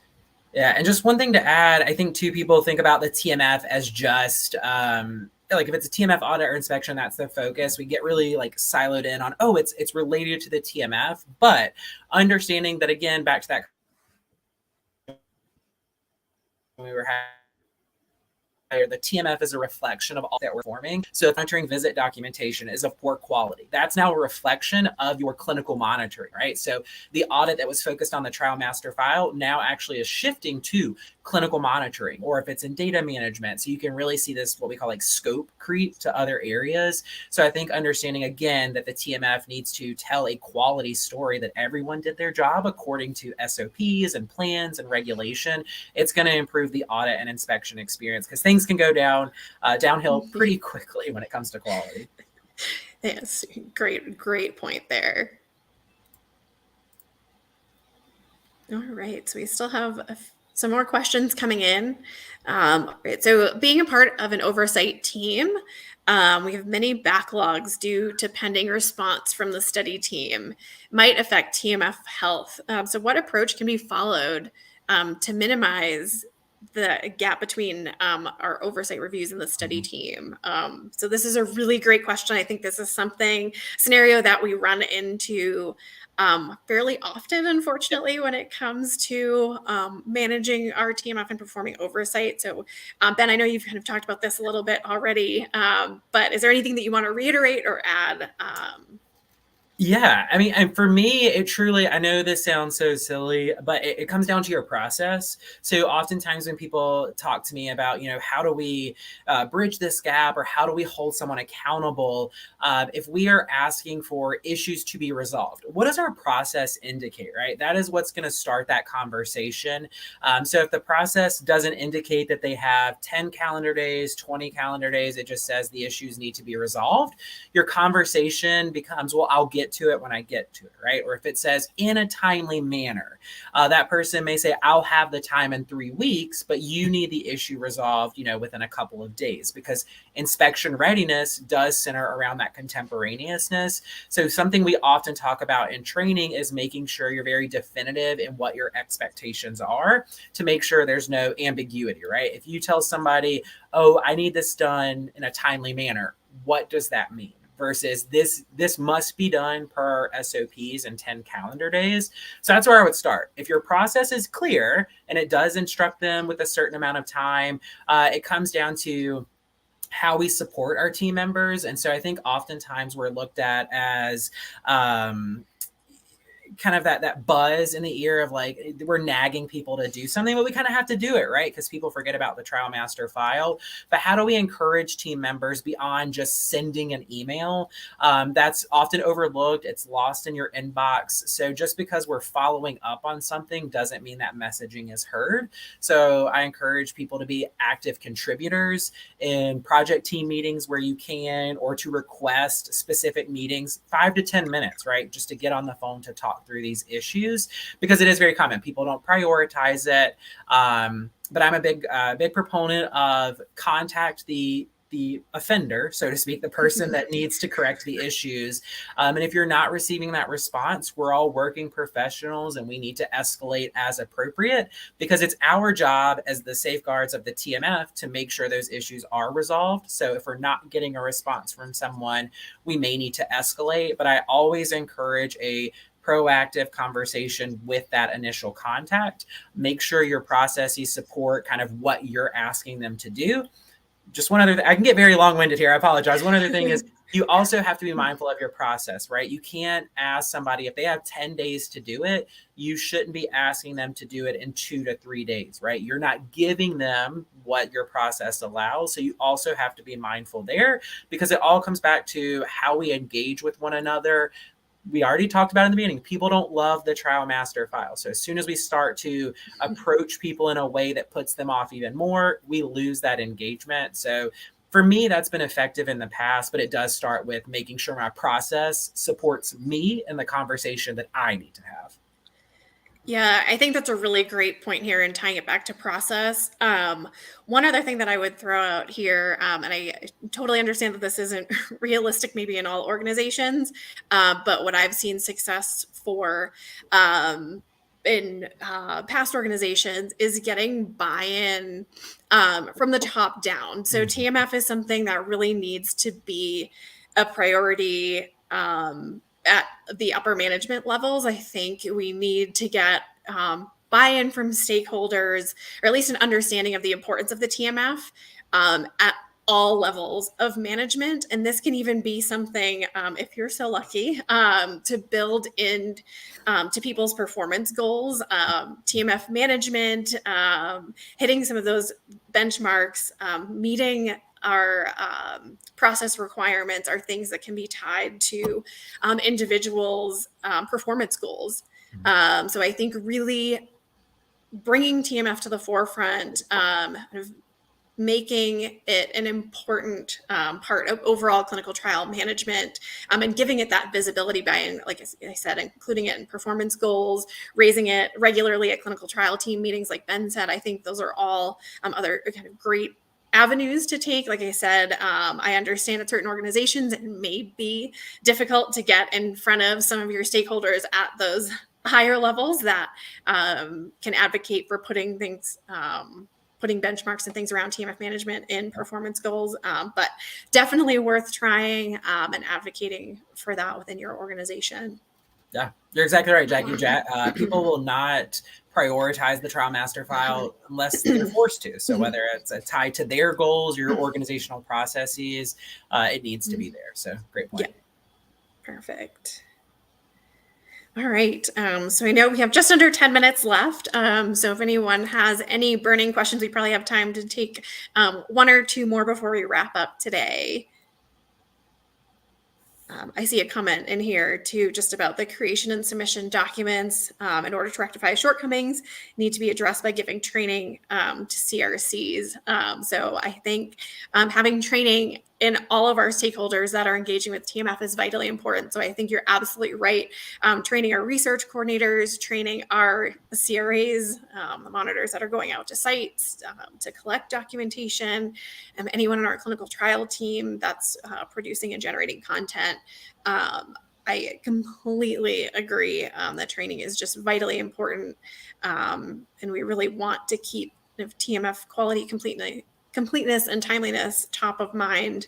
Yeah, and just one thing to add, I think too, people think about the TMF as just like if it's a TMF audit or inspection, that's the focus. We get really like siloed in on, oh, it's related to the TMF, but understanding that, again, back to that we were having, the TMF is a reflection of all that we're forming. So if monitoring visit documentation is of poor quality, that's now a reflection of your clinical monitoring, right? So the audit that was focused on the trial master file now actually is shifting to clinical monitoring, or if it's in data management. So you can really see this, what we call like scope creep to other areas. So I think understanding, again, that the TMF needs to tell a quality story, that everyone did their job according to SOPs and plans and regulation, it's going to improve the audit and inspection experience, because things can go downhill pretty quickly when it comes to quality. Yes, great point there. All right, so we still have some more questions coming in. Right, so being a part of an oversight team, we have many backlogs due to pending response from the study team, might affect TMF health. So what approach can be followed to minimize the gap between our oversight reviews and the study team? So this is a really great question. I think this is scenario that we run into fairly often, unfortunately, when it comes to managing our TMF and performing oversight. So, Ben, I know you've kind of talked about this a little bit already, but is there anything that you want to reiterate or add? Yeah, I mean, and for me, it truly, I know this sounds so silly, but it comes down to your process. So oftentimes when people talk to me about, how do we bridge this gap, or how do we hold someone accountable, if we are asking for issues to be resolved, what does our process indicate, right? That is what's going to start that conversation. So if the process doesn't indicate that they have 10 calendar days, 20 calendar days, it just says the issues need to be resolved, your conversation becomes, well, I'll get to it when I get to it, right? Or if it says in a timely manner, that person may say, I'll have the time in 3 weeks, but you need the issue resolved, within a couple of days, because inspection readiness does center around that contemporaneousness. So something we often talk about in training is making sure you're very definitive in what your expectations are, to make sure there's no ambiguity, right? If you tell somebody, oh, I need this done in a timely manner, what does that mean? Versus this must be done per SOPs in 10 calendar days. So that's where I would start. If your process is clear and it does instruct them with a certain amount of time, it comes down to how we support our team members. And so I think oftentimes we're looked at as kind of that buzz in the ear of like, we're nagging people to do something, but we kind of have to do it, right? Because people forget about the trial master file. But how do we encourage team members beyond just sending an email? That's often overlooked. It's lost in your inbox. So just because we're following up on something doesn't mean that messaging is heard. So I encourage people to be active contributors in project team meetings where you can, or to request specific meetings, 5 to 10 minutes, right? Just to get on the phone to talk through these issues, because it is very common. People don't prioritize it. But I'm a big proponent of contact the offender, so to speak, the person that needs to correct the issues. And if you're not receiving that response, we're all working professionals and we need to escalate as appropriate, because it's our job as the safeguards of the TMF to make sure those issues are resolved. So if we're not getting a response from someone, we may need to escalate. But I always encourage a proactive conversation with that initial contact. Make sure your processes support kind of what you're asking them to do. Just one other I can get very long-winded here. I apologize. One other thing is you also have to be mindful of your process, right? You can't ask somebody if they have 10 days to do it, you shouldn't be asking them to do it in 2 to 3 days, right? You're not giving them what your process allows. So you also have to be mindful there, because it all comes back to how we engage with one another. We already talked about in the beginning, people don't love the trial master file. So as soon as we start to approach people in a way that puts them off even more, we lose that engagement. So For me, that's been effective in the past, but it does start with making sure my process supports me and the conversation that I need to have. Yeah, I think that's a really great point here and tying it back to process. One other thing that I would throw out here, and I totally understand that this isn't realistic maybe in all organizations, but what I've seen success for in past organizations is getting buy-in from the top down. So TMF is something that really needs to be a priority at the upper management levels. I think we need to get buy-in from stakeholders, or at least an understanding of the importance of the TMF at all levels of management. And this can even be something, if you're so lucky, to build in to people's performance goals, TMF management, hitting some of those benchmarks, meeting our process requirements are things that can be tied to individuals' performance goals. So I think really bringing TMF to the forefront, making it an important part of overall clinical trial management, and giving it that visibility by, like I said, including it in performance goals, raising it regularly at clinical trial team meetings, like Ben said. I think those are all other kind of great avenues to take. Like I said, I understand at certain organizations it may be difficult to get in front of some of your stakeholders at those higher levels that can advocate for putting things, putting benchmarks and things around TMF management in performance goals, but definitely worth trying and advocating for that within your organization. Yeah, you're exactly right, Jackie. People will not prioritize the trial master file unless they're forced to. So whether it's tied to their goals, your organizational processes, it needs to be there. So great point. Yeah. Perfect. All right. So I know we have just under 10 minutes left. So if anyone has any burning questions, we probably have time to take one or two more before we wrap up today. I see a comment in here too, just about the creation and submission documents in order to rectify shortcomings need to be addressed by giving training to CRCs. So I think having training in all of our stakeholders that are engaging with TMF is vitally important. So I think you're absolutely right. Training our research coordinators, training our CRAs, the monitors that are going out to sites to collect documentation, anyone in our clinical trial team that's producing and generating content. I completely agree that training is just vitally important. And we really want to keep TMF quality, completeness, and timeliness top of mind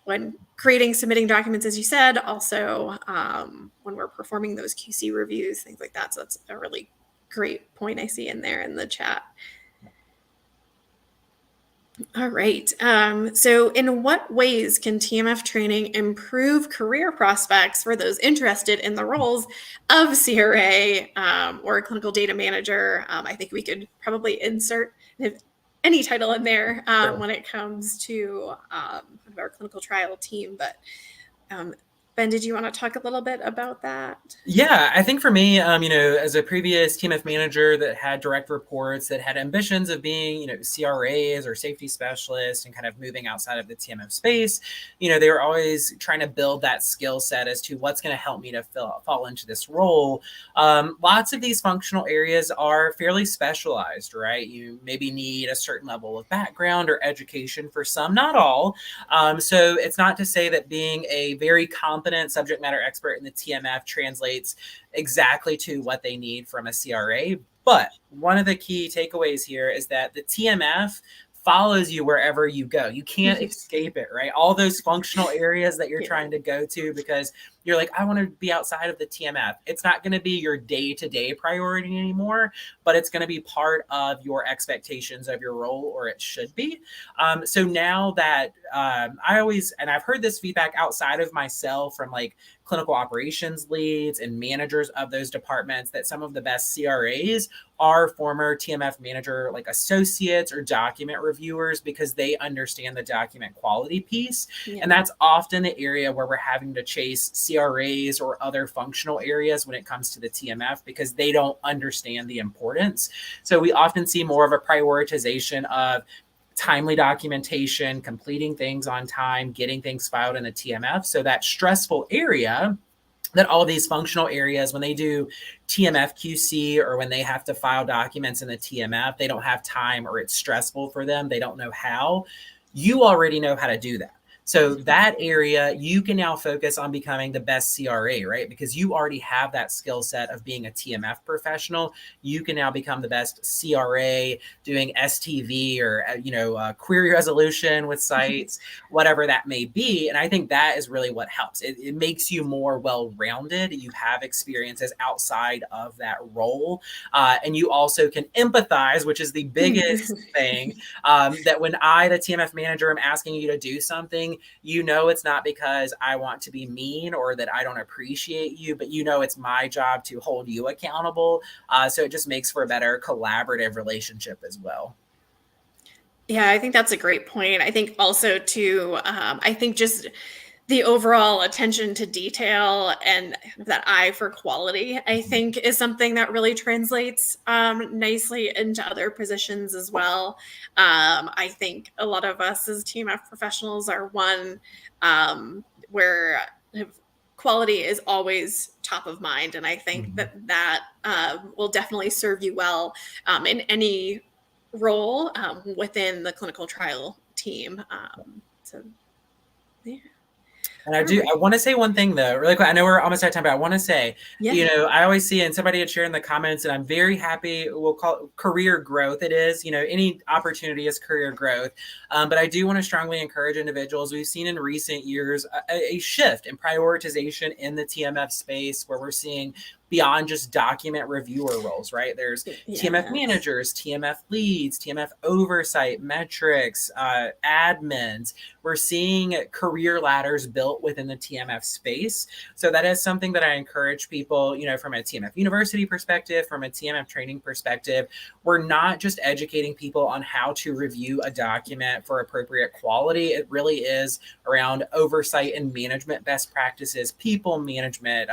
when creating, submitting documents, as you said, also when we're performing those QC reviews, things like that. So that's a really great point I see in there in the chat. All right. So in what ways can TMF training improve career prospects for those interested in the roles of CRA or clinical data manager? I think we could probably insert any title in there when it comes to our clinical trial team. But Ben, did you want to talk a little bit about that? Yeah, I think for me, as a previous TMF manager that had direct reports that had ambitions of being, CRAs or safety specialists and kind of moving outside of the TMF space, they were always trying to build that skill set as to what's going to help me to fall into this role. Lots of these functional areas are fairly specialized, right? You maybe need a certain level of background or education for some, not all. So it's not to say that being a very competent subject matter expert in the TMF translates exactly to what they need from a CRA. But one of the key takeaways here is that the TMF follows you wherever you go. You can't escape it, right? All those functional areas that you're trying to go to because you're like, I want to be outside of the TMF. It's not going to be your day-to-day priority anymore, but it's going to be part of your expectations of your role, or it should be. So now that I've heard this feedback outside of myself from like clinical operations leads and managers of those departments, that some of the best CRAs are former TMF manager, like associates or document reviewers, because they understand the document quality piece. Yeah. And that's often the area where we're having to chase CRAs or other functional areas when it comes to the TMF, because they don't understand the importance. So we often see more of a prioritization of timely documentation, completing things on time, getting things filed in the TMF. So that stressful area that all these functional areas, when they do TMF QC or when they have to file documents in the TMF, they don't have time or it's stressful for them. They don't know how. You already know how to do that. So that area, you can now focus on becoming the best CRA, right? Because you already have that skill set of being a TMF professional. You can now become the best CRA doing STV or, query resolution with sites, whatever that may be. And I think that is really what helps. It makes you more well-rounded. You have experiences outside of that role. And you also can empathize, which is the biggest thing, that when I, the TMF manager, am asking you to do something, it's not because I want to be mean or that I don't appreciate you, but it's my job to hold you accountable. So it just makes for a better collaborative relationship as well. Yeah, I think that's a great point. I think also too, I think just the overall attention to detail and that eye for quality, I think is something that really translates nicely into other positions as well. I think a lot of us as TMF professionals are one where quality is always top of mind. And I think that will definitely serve you well in any role within the clinical trial team. So, yeah. And I want to say one thing though, really quick. I know we're almost out of time, but I want to say, I always see, and somebody had shared in the comments, and I'm very happy, we'll call it career growth. It is, any opportunity is career growth. But I do want to strongly encourage individuals. We've seen in recent years a shift in prioritization in the TMF space where we're seeing beyond just document reviewer roles, right? There's TMF managers, TMF leads, TMF oversight, metrics, admins. We're seeing career ladders built within the TMF space. So that is something that I encourage people, from a TMF university perspective, from a TMF training perspective. We're not just educating people on how to review a document for appropriate quality. It really is around oversight and management best practices, people management,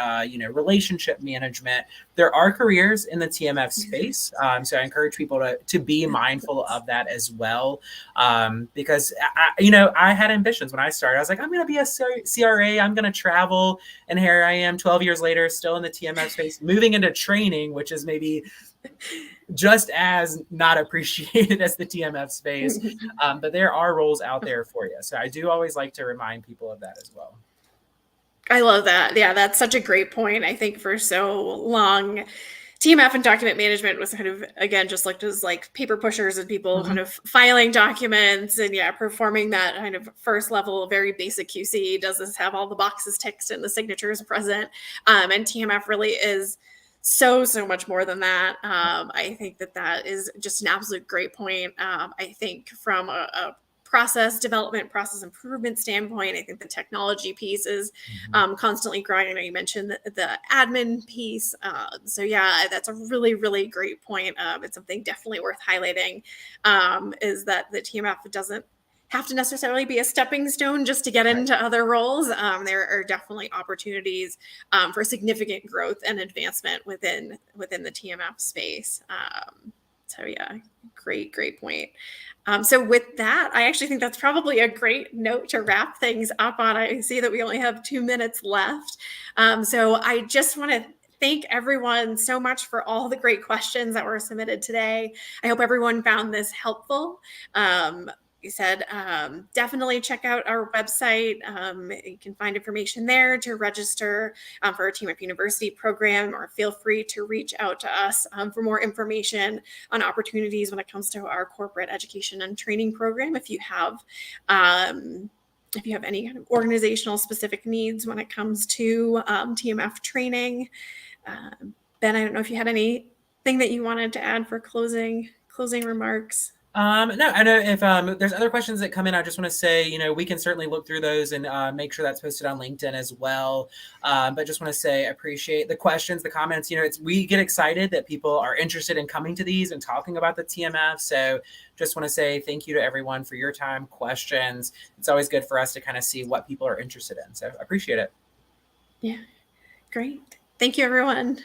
relationship management. There are careers in the TMF space. So I encourage people to be mindful of that as well. Because I had ambitions when I started. I was like, I'm going to be a CRA. I'm going to travel. And here I am 12 years later, still in the TMF space, moving into training, which is maybe just as not appreciated as the TMF space. But there are roles out there for you. So I do always like to remind people of that as well. I love that. Yeah, that's such a great point. I think for so long, TMF and document management was kind of, again, just looked as like paper pushers and people kind of filing documents and performing that kind of first level, very basic QC. Does this have all the boxes ticked and the signatures present? And TMF really is so much more than that. I think that is just an absolute great point. I think from a process development, process improvement standpoint, I think the technology piece is constantly growing. I know you mentioned the admin piece. So that's a really, really great point. It's something definitely worth highlighting, is that the TMF doesn't have to necessarily be a stepping stone just to get into other roles. There are definitely opportunities for significant growth and advancement within the TMF space. Great point. So with that, I actually think that's probably a great note to wrap things up on. I see that we only have 2 minutes left. So I just want to thank everyone so much for all the great questions that were submitted today. I hope everyone found this helpful. You said definitely check out our website. You can find information there to register for our TMF University program, or feel free to reach out to us for more information on opportunities when it comes to our corporate education and training program. If you have any kind of organizational specific needs when it comes to TMF training. Ben, I don't know if you had anything that you wanted to add for closing remarks. No, I know if there's other questions that come in, I just want to say, we can certainly look through those and make sure that's posted on LinkedIn as well. But just want to say, I appreciate the questions, the comments. We get excited that people are interested in coming to these and talking about the TMF. So just want to say thank you to everyone for your time, questions. It's always good for us to kind of see what people are interested in. So I appreciate it. Yeah, great. Thank you, everyone.